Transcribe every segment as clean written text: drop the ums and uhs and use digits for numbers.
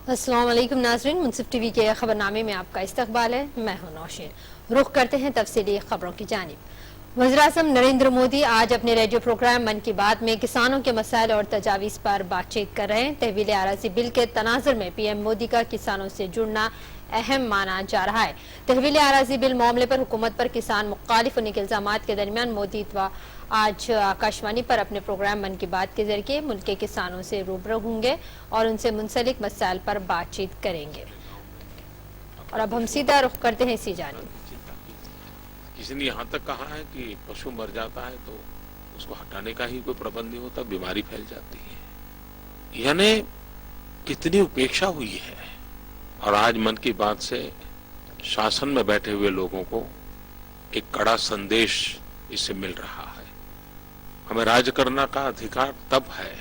अस्सलाम वालेकुम नाज़रीन, मुनसिफ टीवी के खबरनामे में आपका इस्तकबाल है। मैं हूं नौशीन। रुख करते हैं तफसीली खबरों की जानिब। वज़ीर-ए-आज़म नरेंद्र मोदी आज अपने रेडियो प्रोग्राम मन की बात में किसानों के मसाइल और तजावीज़ पर बातचीत कर रहे हैं। तहवील आराज़ी बिल के तनाजुर में पीएम मोदी का किसानों से जुड़ना अहम माना जा रहा है। तहवील आराज़ी बिल मामले पर हुकूमत पर किसान मुखालिफ होने के इल्जामात के दरमियान मोदी आज आकाशवाणी पर अपने प्रोग्राम मन की बात के जरिए मुल्क के किसानों से रूबरू होंगे और उनसे मुंसलिक मसाइल पर बातचीत करेंगे। और अब हम सीधा रुख करते हैं इसी जानिब। किसी ने यहाँ तक कहा है कि पशु मर जाता है तो उसको हटाने का ही कोई प्रबंध नहीं होता, बीमारी फैल जाती है। यानी कितनी उपेक्षा हुई है। और आज मन की बात से शासन में बैठे हुए लोगों को एक कड़ा संदेश इससे मिल रहा है। हमें राज करने का अधिकार तब है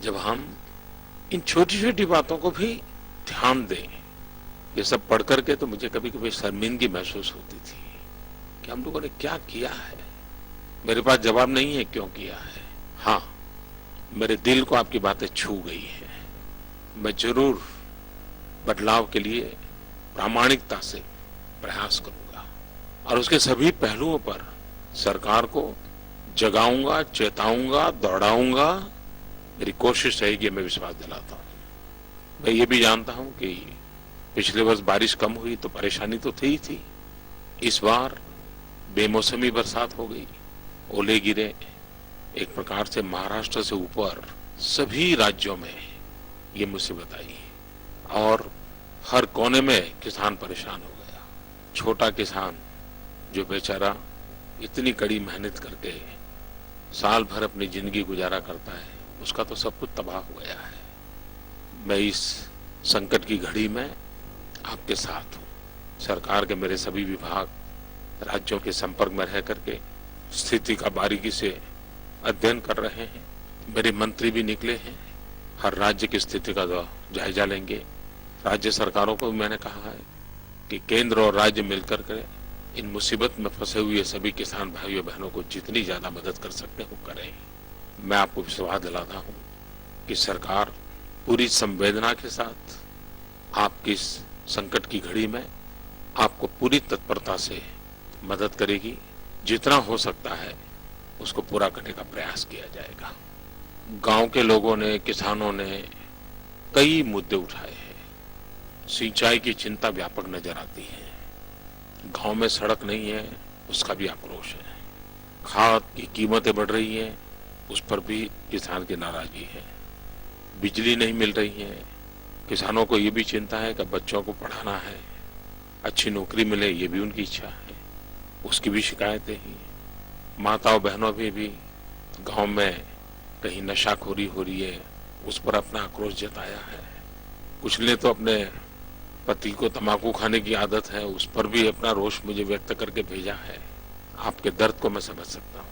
जब हम इन छोटी छोटी बातों को भी ध्यान दें। ये सब पढ़ करके तो मुझे कभी कभी शर्मिंदगी महसूस होती थी कि हम लोगों ने क्या किया है। मेरे पास जवाब नहीं है क्यों किया है। हाँ, मेरे दिल को आपकी बातें छू गई है। मैं जरूर बदलाव के लिए प्रामाणिकता से प्रयास करूंगा और उसके सभी पहलुओं पर सरकार को जगाऊंगा, चेताऊंगा, दौड़ाऊंगा। मेरी कोशिश रहेगी, मैं विश्वास दिलाता हूं। मैं ये भी जानता हूं कि पिछले वर्ष बारिश कम हुई तो परेशानी तो थी ही थी। इस बार बेमौसमी बरसात हो गई, ओले गिरे। एक प्रकार से महाराष्ट्र से ऊपर सभी राज्यों में ये मुसीबत आई और हर कोने में किसान परेशान हो गया। छोटा किसान जो बेचारा इतनी कड़ी मेहनत करके साल भर अपनी जिंदगी गुजारा करता है, उसका तो सब कुछ तबाह हो गया है। मैं इस संकट की घड़ी में आपके साथ हूं। सरकार के मेरे सभी विभाग राज्यों के संपर्क में रह करके स्थिति का बारीकी से अध्ययन कर रहे हैं। मेरे मंत्री भी निकले हैं, हर राज्य की स्थिति का जायजा लेंगे। राज्य सरकारों को भी मैंने कहा है कि केंद्र और राज्य मिलकर के इन मुसीबत में फंसे हुए सभी किसान भाइयों बहनों को जितनी ज्यादा मदद कर सकते हैं वो करें। मैं आपको विश्वास दिलाता हूं कि सरकार पूरी संवेदना के साथ आपकी इस संकट की घड़ी में आपको पूरी तत्परता से मदद करेगी। जितना हो सकता है उसको पूरा करने का प्रयास किया जाएगा। गांव के लोगों ने, किसानों ने कई मुद्दे उठाए हैं। सिंचाई की चिंता व्यापक नजर आती है। गांव में सड़क नहीं है, उसका भी आक्रोश है। खाद की कीमतें बढ़ रही हैं, उस पर भी किसान की नाराजगी है। बिजली नहीं मिल रही है, किसानों को ये भी चिंता है कि बच्चों को पढ़ाना है, अच्छी नौकरी मिले, ये भी उनकी इच्छा है, उसकी भी शिकायतें ही। माताओं बहनों भी गांव में कहीं नशाखोरी हो रही है, उस पर अपना आक्रोश जताया है। कुछ ने तो अपने पति को तंबाकू खाने की आदत है, उस पर भी अपना रोष मुझे व्यक्त करके भेजा है। आपके दर्द को मैं समझ सकता हूँ।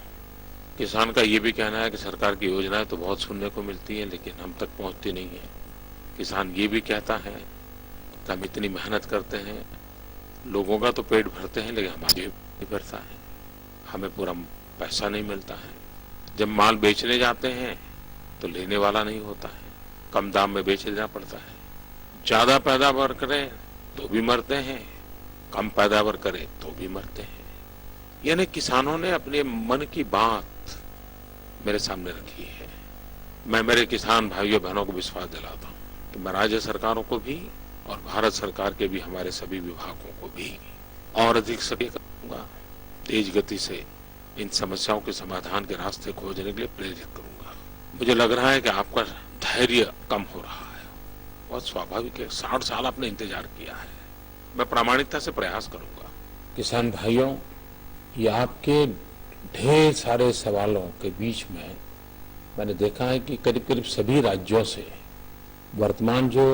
किसान का ये भी कहना है कि सरकार की योजनाएं तो बहुत सुनने को मिलती है लेकिन हम तक पहुंचती नहीं है। किसान ये भी कहता है कि हम इतनी मेहनत करते हैं, लोगों का तो पेट भरते हैं लेकिन हमारा नहीं भरता है, हमें पूरा पैसा नहीं मिलता है। जब माल बेचने जाते हैं तो लेने वाला नहीं होता है, कम दाम में बेच देना पड़ता है। ज्यादा पैदावार करें तो भी मरते हैं, कम पैदावार करें तो भी मरते हैं। यानी किसानों ने अपने मन की बात मेरे सामने रखी है। मैं मेरे किसान भाइयों बहनों को विश्वास दिलाता हूँ कि मैं राज्य सरकारों को भी और भारत सरकार के भी हमारे सभी विभागों को भी और अधिक सक्रिय करूंगा। तेज गति से इन समस्याओं के समाधान के रास्ते खोजने के लिए प्रेरित करूंगा। मुझे लग रहा है कि आपका धैर्य कम हो रहा है। बहुत स्वाभाविक है, 60 साल आपने इंतजार किया है। मैं प्रामाणिकता से प्रयास करूंगा। किसान भाइयों, ये आपके ढेर सारे सवालों के बीच में मैंने देखा है कि करीब करीब सभी राज्यों से वर्तमान जो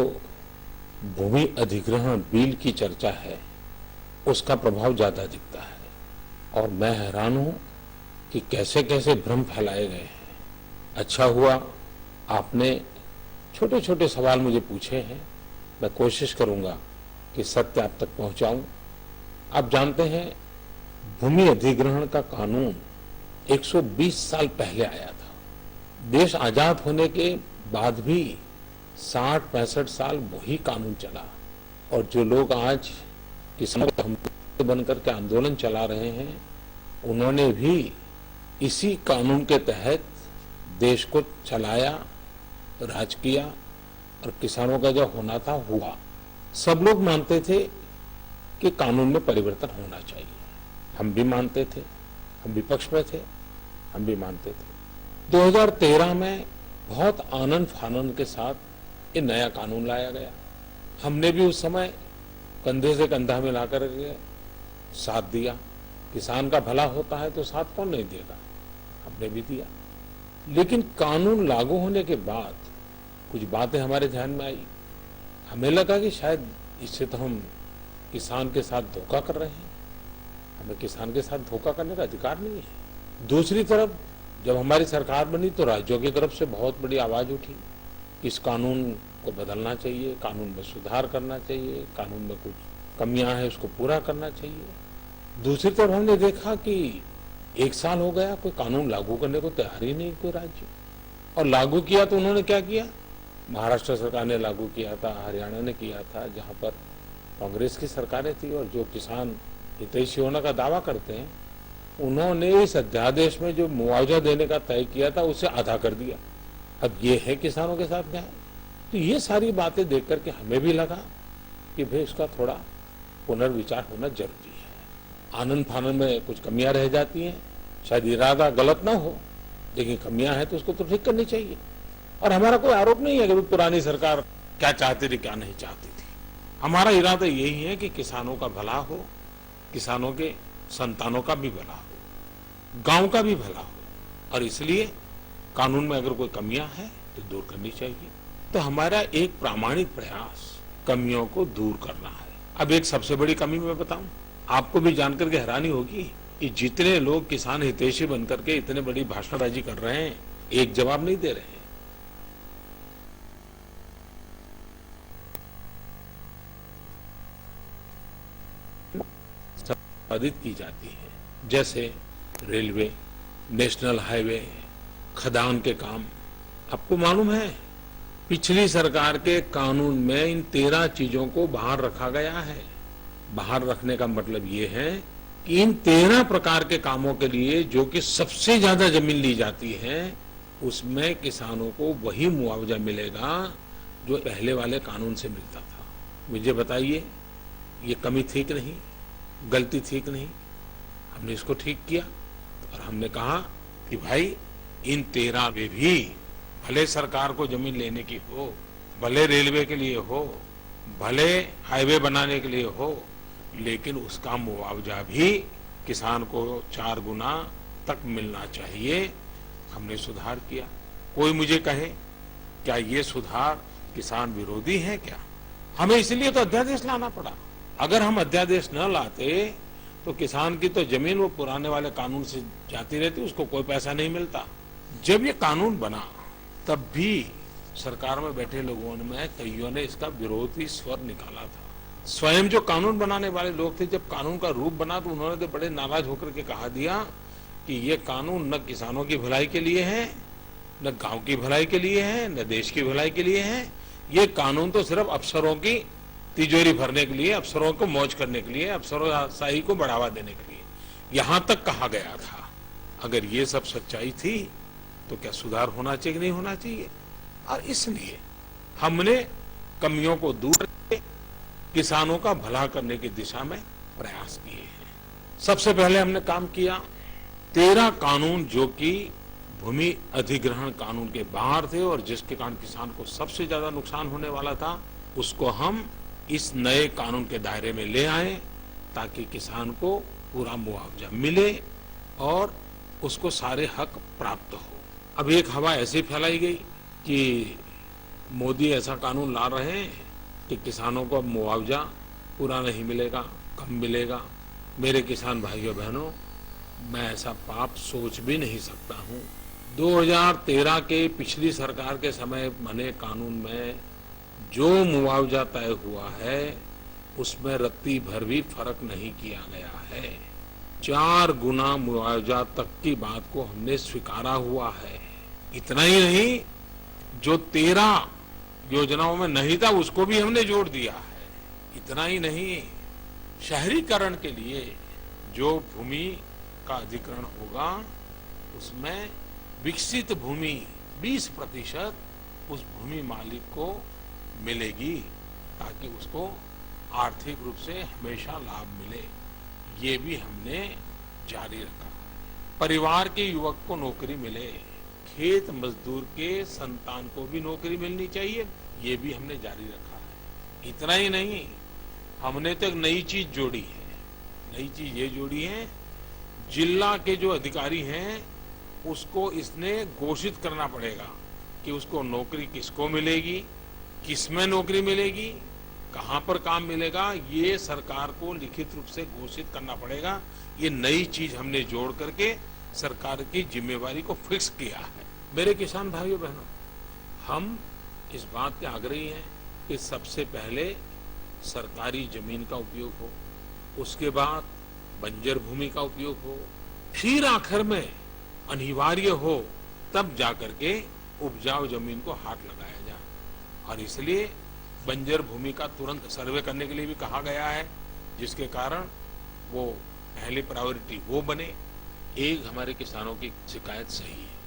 भूमि अधिग्रहण बिल की चर्चा है उसका प्रभाव ज्यादा दिखता है और मैं हैरान हूं कि कैसे कैसे भ्रम फैलाए गए हैं। अच्छा हुआ आपने छोटे छोटे सवाल मुझे पूछे हैं, मैं कोशिश करूंगा कि सत्य आप तक पहुंचाऊं। आप जानते हैं भूमि अधिग्रहण का कानून 120 साल पहले आया था। देश आजाद होने के बाद भी 60-65 साल वही कानून चला, और जो लोग आज किसानों को हम बनकर के आंदोलन चला रहे हैं, उन्होंने भी इसी कानून के तहत देश को चलाया, राज किया, और किसानों का जो होना था हुआ। सब लोग मानते थे कि कानून में परिवर्तन होना चाहिए। हम भी मानते थे, हम विपक्ष में थे, हम भी मानते थे। 2013 में बहुत आनंद फानंद के साथ ये नया कानून लाया गया। हमने भी उस समय कंधे से कंधा मिलाकर के साथ दिया। किसान का भला होता है तो साथ कौन नहीं देगा, हमने भी दिया। लेकिन कानून लागू होने के बाद कुछ बातें हमारे ध्यान में आई। हमें लगा कि शायद इससे तो हम किसान के साथ धोखा कर रहे हैं, हमें किसान के साथ धोखा करने का अधिकार नहीं है। दूसरी तरफ जब हमारी सरकार बनी तो राज्यों की तरफ से बहुत बड़ी आवाज उठी, इस कानून को बदलना चाहिए, कानून में सुधार करना चाहिए, कानून में कुछ कमियां हैं उसको पूरा करना चाहिए। दूसरी तरफ हमने देखा कि 1 साल हो गया, कोई कानून लागू करने को तैयार ही नहीं कोई राज्य। और लागू किया तो उन्होंने क्या किया, महाराष्ट्र सरकार ने लागू किया था, हरियाणा ने किया था, जहां पर कांग्रेस की सरकारें थी और जो किसान हितैषी होने का दावा करते हैं, उन्होंने इस अध्यादेश में जो मुआवजा देने का तय किया था उसे आधा कर दिया। अब ये है किसानों के साथ न्याय। तो ये सारी बातें देख करके हमें भी लगा कि भाई इसका थोड़ा पुनर्विचार होना जरूरी है। आनंद फानंद में कुछ कमियां रह जाती हैं, शायद इरादा गलत ना हो, लेकिन कमियां हैं तो उसको तो ठीक करनी चाहिए। और हमारा कोई आरोप नहीं है कि पुरानी सरकार क्या चाहती थी क्या नहीं चाहती थी। हमारा इरादा यही है कि किसानों का भला हो, किसानों के संतानों का भी भला हो, गांव का भी भला हो, और इसलिए कानून में अगर कोई कमियां हैं तो दूर करनी चाहिए। तो हमारा एक प्रामाणिक प्रयास कमियों को दूर करना है। अब एक सबसे बड़ी कमी मैं बताऊं, आपको भी जानकर के हैरानी होगी कि जितने लोग किसान हितैषी बनकर के इतने बड़ी भाषणबाजी कर रहे हैं, एक जवाब नहीं दे रहे हैं। संपादित की जाती है, जैसे रेलवे, नेशनल हाईवे, खदान के काम। आपको मालूम है पिछली सरकार के कानून में इन 13 चीजों को बाहर रखा गया है। बाहर रखने का मतलब ये है कि इन 13 प्रकार के कामों के लिए जो कि सबसे ज्यादा जमीन ली जाती है, उसमें किसानों को वही मुआवजा मिलेगा जो पहले वाले कानून से मिलता था। मुझे बताइए, ये कमी थी कि नहीं, गलती थी कि नहीं? हमने इसको ठीक किया और हमने कहा कि भाई इन 13 में भी भले सरकार को जमीन लेने की हो, भले रेलवे के लिए हो, भले हाईवे बनाने के लिए हो, लेकिन उसका मुआवजा भी किसान को 4 गुना तक मिलना चाहिए। हमने सुधार किया। कोई मुझे कहे क्या ये सुधार किसान विरोधी है क्या? हमें इसलिए तो अध्यादेश लाना पड़ा। अगर हम अध्यादेश न लाते तो किसान की तो जमीन वो पुराने वाले कानून से जाती रहती, उसको कोई पैसा नहीं मिलता। जब ये कानून बना तब भी सरकार में बैठे लोगों में कईयों ने इसका विरोधी स्वर निकाला था। स्वयं जो कानून बनाने वाले लोग थे, जब कानून का रूप बना तो उन्होंने तो बड़े नाराज होकर के कहा दिया कि ये कानून न किसानों की भलाई के लिए है, न गांव की भलाई के लिए है, न देश की भलाई के लिए है। ये कानून तो सिर्फ अफसरों की तिजोरी भरने के लिए, अफसरों को मौज करने के लिए, अफसरशाही को बढ़ावा देने के लिए, यहां तक कहा गया था। अगर ये सब सच्चाई थी तो क्या सुधार होना चाहिए कि नहीं होना चाहिए? और इसलिए हमने कमियों को दूर करके किसानों का भला करने की दिशा में प्रयास किए हैं। सबसे पहले हमने काम किया, 13 कानून जो कि भूमि अधिग्रहण कानून के बाहर थे और जिसके कारण किसान को सबसे ज्यादा नुकसान होने वाला था, उसको हम इस नए कानून के दायरे में ले आए ताकि किसान को पूरा मुआवजा मिले और उसको सारे हक प्राप्त हो। अब एक हवा ऐसी फैलाई गई कि मोदी ऐसा कानून ला रहे हैं कि किसानों को अब मुआवजा पूरा नहीं मिलेगा, कम मिलेगा। मेरे किसान भाइयों बहनों, मैं ऐसा पाप सोच भी नहीं सकता हूं। 2013 के पिछली सरकार के समय बने कानून में जो मुआवजा तय हुआ है उसमें रत्ती भर भी फर्क नहीं किया गया है। 4 गुना मुआवजा तक की बात को हमने स्वीकारा हुआ है। इतना ही नहीं, जो 13 योजनाओं में नहीं था उसको भी हमने जोड़ दिया है। इतना ही नहीं, शहरीकरण के लिए जो भूमि का अधिग्रहण होगा उसमें विकसित भूमि 20% उस भूमि मालिक को मिलेगी ताकि उसको आर्थिक रूप से हमेशा लाभ मिले। ये भी हमने जारी रखा। परिवार के युवक को नौकरी मिले, खेत मजदूर के संतान को भी नौकरी मिलनी चाहिए, ये भी हमने जारी रखा है। इतना ही नहीं, हमने तो एक नई चीज जोड़ी है। नई चीज ये जोड़ी है, जिला के जो अधिकारी हैं उसको इसने घोषित करना पड़ेगा कि उसको नौकरी किसको मिलेगी, किसमें नौकरी मिलेगी, कहां पर काम मिलेगा, ये सरकार को लिखित रूप से घोषित करना पड़ेगा। ये नई चीज हमने जोड़ करके सरकार की जिम्मेवारी को फिक्स किया है। मेरे किसान भाइयों बहनों, हम इस बात के आग्रही हैं कि सबसे पहले सरकारी जमीन का उपयोग हो, उसके बाद बंजर भूमि का उपयोग हो, फिर आखिर में अनिवार्य हो तब जाकर के उपजाऊ जमीन को हाथ लगाया जाए। और इसलिए बंजर भूमि का तुरंत सर्वे करने के लिए भी कहा गया है, जिसके कारण वो पहली प्रायोरिटी वो बने। एक हमारे किसानों की शिकायत सही है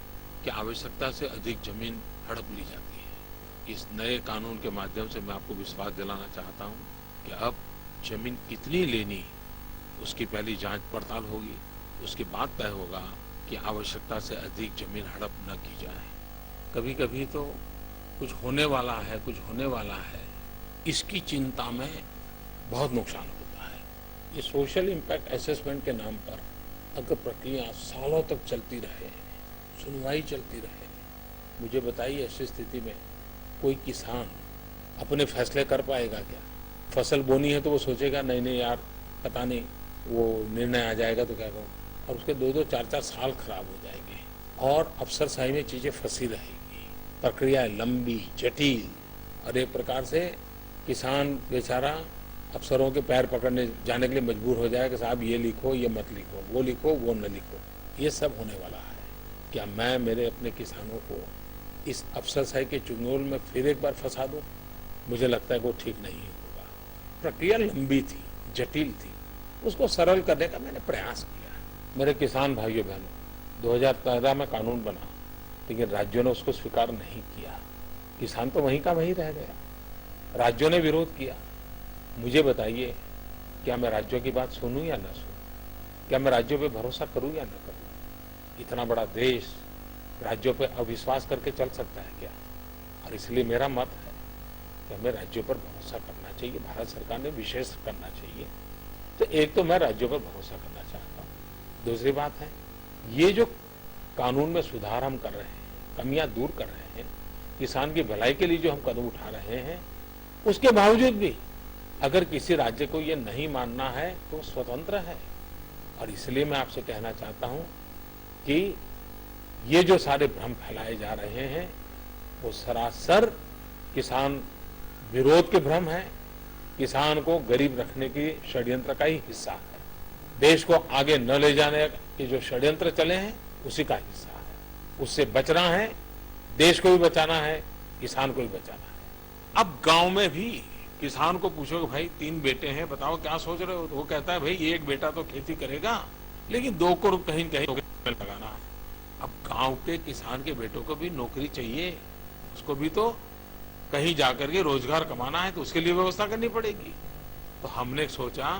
कि आवश्यकता से अधिक जमीन हड़प ली जाती है। इस नए कानून के माध्यम से मैं आपको विश्वास दिलाना चाहता हूं कि अब जमीन कितनी लेनी उसकी पहली जांच पड़ताल होगी, उसके बाद तय होगा कि आवश्यकता से अधिक जमीन हड़प न की जाए। कभी कभी तो कुछ होने वाला है, कुछ होने वाला है, इसकी चिंता में बहुत नुकसान होता है। ये सोशल इम्पैक्ट असेसमेंट के नाम पर अगर प्रक्रिया सालों तक चलती रहे, सुनवाई चलती रहे, मुझे बताइए ऐसी स्थिति में कोई किसान अपने फैसले कर पाएगा क्या? फसल बोनी है तो वो सोचेगा नहीं नहीं यार पता नहीं वो निर्णय आ जाएगा तो क्या करूँ, और उसके 2-2, 4-4 साल खराब हो जाएंगे और अफसरशाही में चीजें फंसी रहेगी, प्रक्रिया लंबी जटिल, और एक प्रकार से किसान बेचारा अफसरों के पैर पकड़ने जाने के लिए मजबूर हो जाएगा, साहब ये लिखो, ये मत लिखो, वो न लिखो। ये सब होने वाला है। क्या मैं मेरे अपने किसानों को इस अफसरशाही के चुंगल में फिर एक बार फंसा दूं? मुझे लगता है वो ठीक नहीं होगा। प्रक्रिया लंबी थी, जटिल थी, उसको सरल करने का मैंने प्रयास किया। मेरे किसान भाइयों बहनों, 2013 में कानून बना, लेकिन राज्यों ने उसको स्वीकार नहीं किया। किसान तो वहीं का वहीं रह गया, राज्यों ने विरोध किया। मुझे बताइए, क्या मैं राज्यों की बात सुनूं या ना सुनूं? क्या मैं राज्यों पे भरोसा करूं या ना करूं? इतना बड़ा देश राज्यों पे अविश्वास करके चल सकता है क्या? और इसलिए मेरा मत है कि हमें राज्यों पर भरोसा करना चाहिए, भारत सरकार ने विशेष करना चाहिए। तो एक तो मैं राज्यों पर भरोसा करना चाहता हूँ। दूसरी बात है, ये जो कानून में सुधार हम कर रहे हैं, कमियां दूर कर रहे हैं, किसान की भलाई के लिए जो हम कदम उठा रहे हैं, उसके बावजूद भी अगर किसी राज्य को ये नहीं मानना है तो स्वतंत्र है। और इसलिए मैं आपसे कहना चाहता हूं कि ये जो सारे भ्रम फैलाए जा रहे हैं वो सरासर किसान विरोध के भ्रम है, किसान को गरीब रखने की षड्यंत्र का ही हिस्सा है। देश को आगे न ले जाने के जो षड्यंत्र चले हैं उसी का हिस्सा है। उससे बचना है, देश को भी बचाना है, किसान को भी बचाना है। अब गांव में भी किसान को पूछो भाई 3 बेटे हैं, बताओ क्या सोच रहे हो? तो वो कहता है भाई 1 बेटा तो खेती करेगा, लेकिन 2 को कहीं कहीं लगाना है। अब गांव के किसान के बेटों को भी नौकरी चाहिए, उसको भी तो कहीं जाकर के रोजगार कमाना है, तो उसके लिए व्यवस्था करनी पड़ेगी। तो हमने सोचा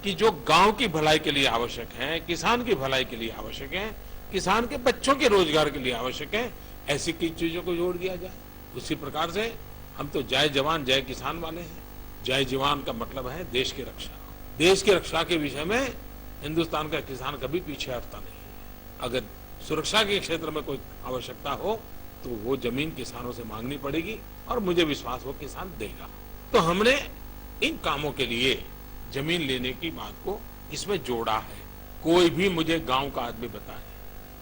कि जो गांव की भलाई के लिए आवश्यक है, किसान की भलाई के लिए आवश्यक है, किसान के बच्चों के रोजगार के लिए आवश्यक है, ऐसी की चीजों को जोड़ दिया जाए। उसी प्रकार से हम तो जय जवान जय किसान वाले हैं। जय जवान का मतलब है देश की रक्षा। देश की रक्षा के विषय में हिंदुस्तान का किसान कभी पीछे हटता नहीं है। अगर सुरक्षा के क्षेत्र में कोई आवश्यकता हो तो वो जमीन किसानों से मांगनी पड़ेगी, और मुझे विश्वास वो किसान देगा। तो हमने इन कामों के लिए जमीन लेने की बात को इसमें जोड़ा है। कोई भी मुझे गांव का आदमी बताए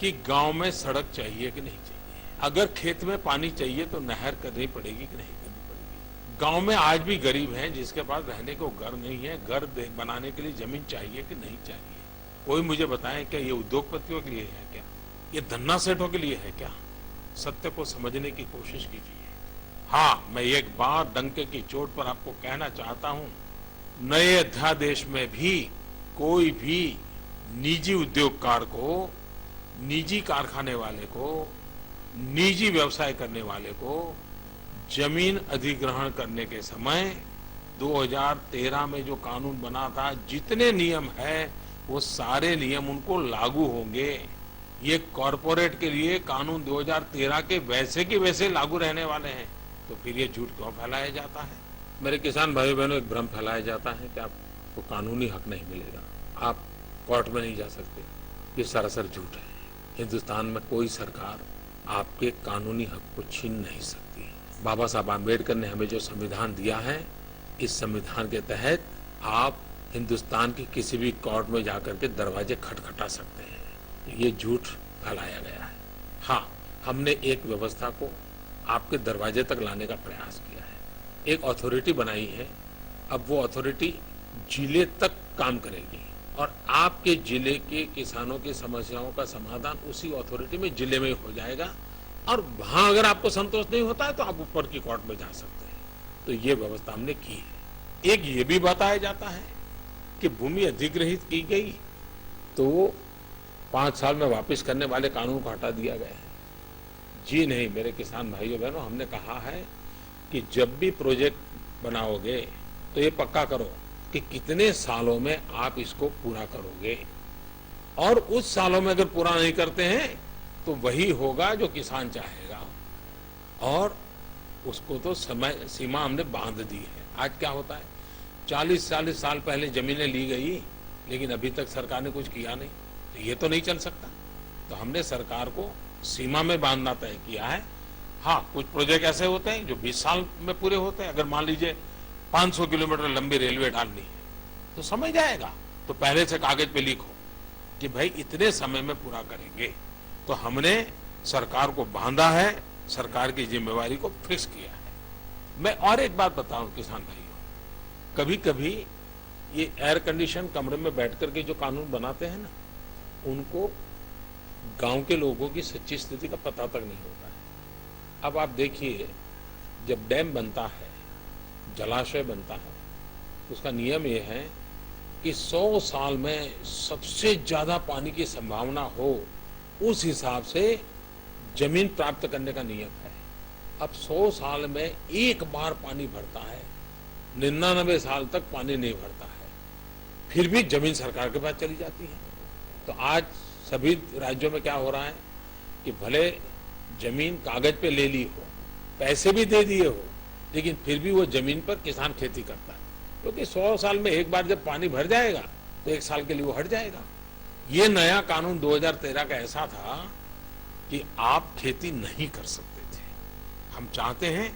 कि गांव में सड़क चाहिए कि नहीं चाहिए, अगर खेत में पानी चाहिए तो नहर करनी पड़ेगी कि नहीं करनी पड़ेगी। गांव में आज भी गरीब हैं जिसके पास रहने को घर नहीं है, घर बनाने के लिए जमीन चाहिए कि नहीं चाहिए। कोई मुझे बताए क्या ये उद्योगपतियों के लिए है क्या, ये धन्ना सेठों के लिए है क्या? सत्य को समझने की कोशिश कीजिए। हाँ, मैं एक बात डंके की चोट पर आपको कहना चाहता हूं, नए अध्यादेश में भी कोई भी निजी उद्योगकार को, निजी कारखाने वाले को, निजी व्यवसाय करने वाले को जमीन अधिग्रहण करने के समय 2013 में जो कानून बना था, जितने नियम है वो सारे नियम उनको लागू होंगे। ये कॉरपोरेट के लिए कानून 2013 के वैसे के वैसे लागू रहने वाले हैं। तो फिर ये झूठ क्यों फैलाया जाता है? मेरे किसान भाइयों बहनों, एक भ्रम फैलाया जाता है कि आपको कानूनी हक नहीं मिलेगा, आप कोर्ट में नहीं जा सकते। ये सरासर झूठ है। हिंदुस्तान में कोई सरकार आपके कानूनी हक को छीन नहीं सकती। बाबा साहब आम्बेडकर ने हमें जो संविधान दिया है, इस संविधान के तहत आप हिंदुस्तान की किसी भी कोर्ट में जाकर के दरवाजे खटखटा सकते हैं। ये झूठ फैलाया गया है। हाँ, हमने एक व्यवस्था को आपके दरवाजे तक लाने का प्रयास किया है। एक अथॉरिटी बनाई है। अब वो अथॉरिटी जिले तक काम करेगी और आपके जिले के किसानों की समस्याओं का समाधान उसी अथॉरिटी में, जिले में हो जाएगा। और वहां अगर आपको संतोष नहीं होता है तो आप ऊपर की कोर्ट में जा सकते हैं। तो ये व्यवस्था हमने की है। एक ये भी बताया जाता है कि भूमि अधिग्रहित की गई तो 5 साल में वापस करने वाले कानून को हटा दिया गया है। जी नहीं मेरे किसान भाइयों बहनों, हमने कहा है कि जब भी प्रोजेक्ट बनाओगे तो ये पक्का करो कि कितने सालों में आप इसको पूरा करोगे, और उस सालों में अगर पूरा नहीं करते हैं तो वही होगा जो किसान चाहेगा। और उसको तो समय सीमा हमने बांध दी है। आज क्या होता है, 40-40 साल पहले जमीनें ली गई लेकिन अभी तक सरकार ने कुछ किया नहीं। तो ये तो नहीं चल सकता। तो हमने सरकार को सीमा में बांधना तय किया है। हाँ, कुछ प्रोजेक्ट ऐसे होते हैं जो 20 साल में पूरे होते हैं। अगर मान लीजिए 500 किलोमीटर लंबी रेलवे डालनी है तो समय जाएगा, तो पहले से कागज पे लिखो कि भाई इतने समय में पूरा करेंगे। तो हमने सरकार को बांधा है, सरकार की जिम्मेवारी को फिक्स किया है। मैं और एक बात बताऊं किसान भाइयों, कभी कभी ये एयर कंडीशन कमरे में बैठ करके जो कानून बनाते हैं ना, उनको गांव के लोगों की सच्ची स्थिति का पता तक नहीं होता है। अब आप देखिए, जब डैम बनता है, जलाशय बनता है, उसका नियम यह है कि 100 साल में सबसे ज्यादा पानी की संभावना हो, उस हिसाब से जमीन प्राप्त करने का नियम है। अब 100 साल में एक बार पानी भरता है, 99 साल तक पानी नहीं भरता है, फिर भी जमीन सरकार के पास चली जाती है। तो आज सभी राज्यों में क्या हो रहा है कि भले जमीन कागज पे ले ली हो, पैसे भी दे दिए हो, लेकिन फिर भी वो जमीन पर किसान खेती करता है, क्योंकि 100 साल में एक बार जब पानी भर जाएगा तो 1 साल के लिए वो हट जाएगा। ये नया कानून 2013 का ऐसा था कि आप खेती नहीं कर सकते थे। हम चाहते हैं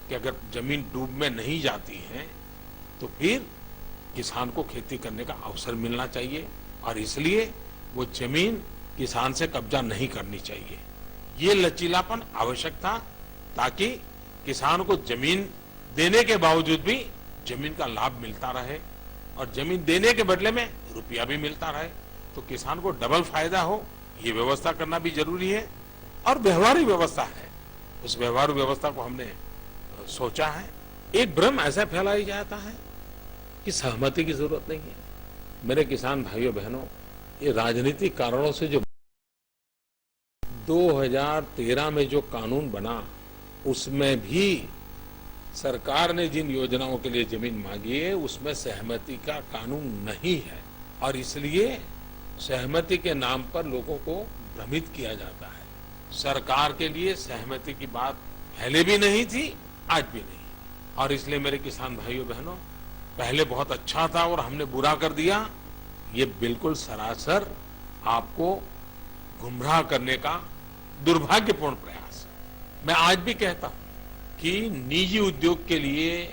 कि अगर जमीन डूब में नहीं जाती है तो फिर किसान को खेती करने का अवसर मिलना चाहिए, और इसलिए वो जमीन किसान से कब्जा नहीं करनी चाहिए। ये लचीलापन आवश्यक था ताकि किसान को जमीन देने के बावजूद भी जमीन का लाभ मिलता रहे, और जमीन देने के बदले में रुपया भी मिलता रहे, तो किसान को डबल फायदा हो। ये व्यवस्था करना भी जरूरी है, और व्यवहारिक व्यवस्था है। उस व्यवहारिक व्यवस्था को हमने सोचा है। एक भ्रम ऐसा फैलाया जाता है कि सहमति की जरूरत नहीं है। मेरे किसान भाइयों बहनों, ये राजनीतिक कारणों से जो 2013 में जो कानून बना, उसमें भी सरकार ने जिन योजनाओं के लिए जमीन मांगी है उसमें सहमति का कानून नहीं है, और इसलिए सहमति के नाम पर लोगों को भ्रमित किया जाता है। सरकार के लिए सहमति की बात पहले भी नहीं थी, आज भी नहीं। और इसलिए मेरे किसान भाइयों बहनों, पहले बहुत अच्छा था और हमने बुरा कर दिया, ये बिल्कुल सरासर आपको गुमराह करने का दुर्भाग्यपूर्ण प्रयास है। मैं आज भी कहता हूं कि निजी उद्योग के लिए,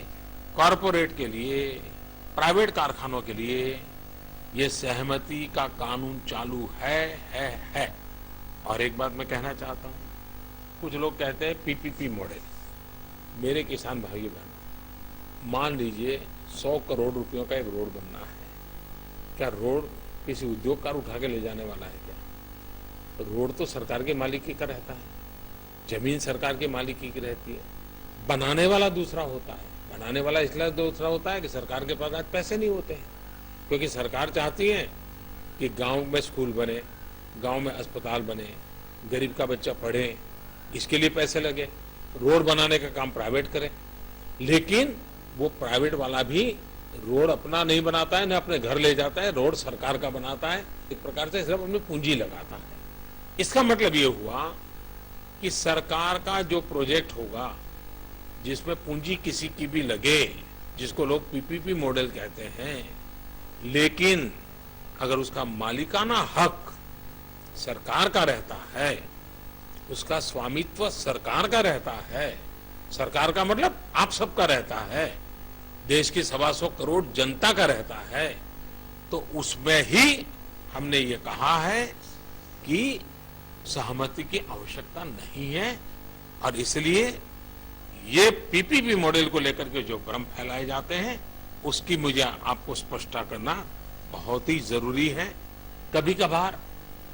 कॉरपोरेट के लिए, प्राइवेट कारखानों के लिए ये सहमति का कानून चालू है। और एक बात मैं कहना चाहता हूं, कुछ लोग कहते हैं पीपीपी मॉडल। मेरे किसान भाइयों बहनों, मान लीजिए 100 करोड़ रुपयों का एक रोड बनना है। क्या रोड किसी उद्योगकार उठा के ले जाने वाला है क्या? रोड तो सरकार के मालिकी का रहता है, जमीन सरकार के मालिकी की रहती है। बनाने वाला दूसरा होता है। बनाने वाला इसलिए दूसरा होता है कि सरकार के पास आज पैसे नहीं होते हैं, क्योंकि सरकार चाहती है कि गांव में स्कूल बने, गांव में अस्पताल बने, गरीब का बच्चा पढ़े, इसके लिए पैसे लगे। रोड बनाने का काम प्राइवेट करे, लेकिन वो प्राइवेट वाला भी रोड अपना नहीं बनाता है, न अपने घर ले जाता है, रोड सरकार का बनाता है। एक प्रकार से सिर्फ अपनी पूंजी लगाता है। इसका मतलब ये हुआ कि सरकार का जो प्रोजेक्ट होगा जिसमें पूंजी किसी की भी लगे, जिसको लोग पीपीपी मॉडल कहते हैं, लेकिन अगर उसका मालिकाना हक सरकार का रहता है, उसका स्वामित्व सरकार का रहता है, सरकार का मतलब आप सबका रहता है, देश की 125 करोड़ जनता का रहता है, तो उसमें ही हमने ये कहा है कि सहमति की आवश्यकता नहीं है। और इसलिए ये पीपीपी मॉडल को लेकर के जो भ्रम फैलाए जाते हैं, उसकी मुझे आपको स्पष्टता करना बहुत ही जरूरी है। कभी कभार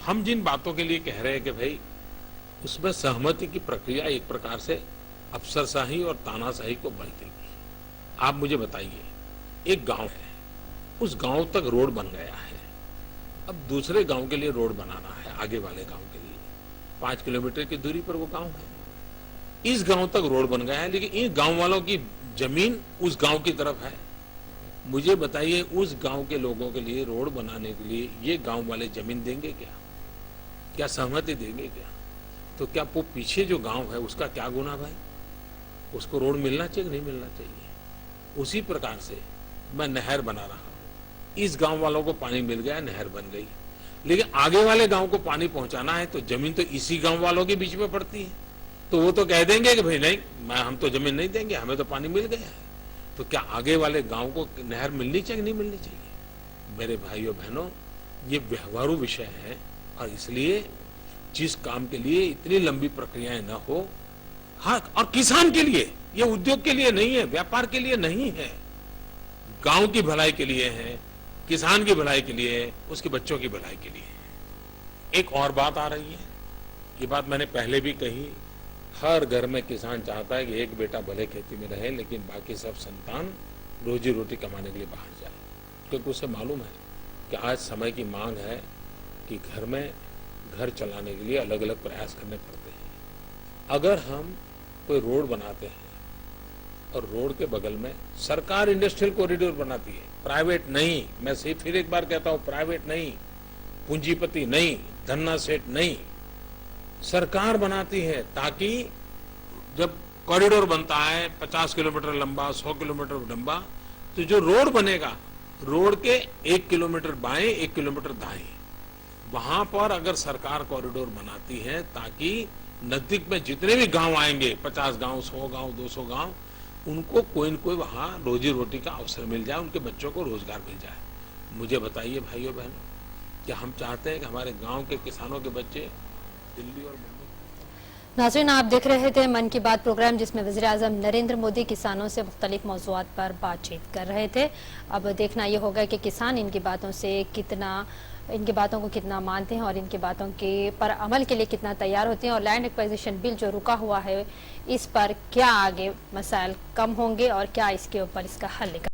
हम जिन बातों के लिए कह रहे हैं कि भाई उसमें सहमति की प्रक्रिया एक प्रकार से अफसरशाही और तानाशाही को बल देगी। आप मुझे बताइए, एक गांव है, उस गांव तक रोड बन गया है, अब दूसरे गांव के लिए रोड बनाना है, आगे वाले गांव के लिए 5 किलोमीटर की दूरी पर वो गांव है। इस गांव तक रोड बन गया है, लेकिन इन गांव वालों की जमीन उस गांव की तरफ है। मुझे बताइए, उस गांव के लोगों के लिए रोड बनाने के लिए ये गांव वाले जमीन देंगे क्या? क्या सहमति देंगे क्या? तो क्या वो पीछे जो गांव है उसका क्या गुनाह भाई? उसको रोड मिलना चाहिए नहीं मिलना चाहिए? उसी प्रकार से मैं नहर बना रहा हूं, इस गांव वालों को पानी मिल गया, नहर बन गई, लेकिन आगे वाले गांव को पानी पहुंचाना है तो जमीन तो इसी गांव वालों के बीच में पड़ती है। तो वो तो कह देंगे कि भाई नहीं, हम तो जमीन नहीं देंगे, हमें तो पानी मिल गया है। तो क्या आगे वाले गांव को नहर मिलनी चाहिए नहीं मिलनी चाहिए? मेरे भाइयों बहनों, ये व्यवहारू विषय है, और इसलिए जिस काम के लिए इतनी लंबी प्रक्रियाएं न हो, हाँ, और किसान के लिए, ये उद्योग के लिए नहीं है, व्यापार के लिए नहीं है, गांव की भलाई के लिए है, किसान की भलाई के लिए है, उसके बच्चों की भलाई के लिए है। एक और बात आ रही है, ये बात मैंने पहले भी कही, हर घर में किसान चाहता है कि एक बेटा भले खेती में रहे, लेकिन बाकी सब संतान रोजी रोटी कमाने के लिए बाहर जाए, क्योंकि उसे मालूम है कि आज समय की मांग है कि घर में घर चलाने के लिए अलग अलग प्रयास करने पड़ते हैं। अगर हम कोई रोड बनाते हैं और रोड के बगल में सरकार इंडस्ट्रियल कॉरिडोर बनाती है, प्राइवेट नहीं, मैं फिर एक बार कहता हूं, प्राइवेट नहीं, पूंजीपति नहीं, धन्ना सेठ नहीं, सरकार बनाती है, ताकि जब कॉरिडोर बनता है 50 किलोमीटर लंबा, 100 किलोमीटर लंबा, तो जो रोड बनेगा, रोड के 1 किलोमीटर बाएं 1 किलोमीटर दाएं, वहां पर अगर सरकार कॉरिडोर बनाती है ताकि नजदीक में जितने भी गांव आएंगे, 50 गांव, 100 गांव, 200 गांव, उनको कोई न कोई वहां रोजी रोटी का अवसर मिल जाए, उनके बच्चों को रोजगार मिल जाए। मुझे बताइए भाइयों बहनों, क्या हम चाहते हैं कि हमारे गांव के किसानों के बच्चे दिल्ली और नाज़रीन, आप देख रहे थे मन की बात प्रोग्राम, जिसमें वज़ीर-ए-आज़म नरेंद्र मोदी किसानों से मुख्तलिफ मौज़ूआत पर बातचीत कर रहे थे। अब देखना ये होगा कि किसान इनकी बातों को कितना मानते हैं और इनकी बातों के पर अमल के लिए कितना तैयार होते हैं, और लैंड एक्वाजिशन बिल जो रुका हुआ है, इस पर क्या आगे मसाइल कम होंगे और क्या इसके ऊपर इसका हल निकल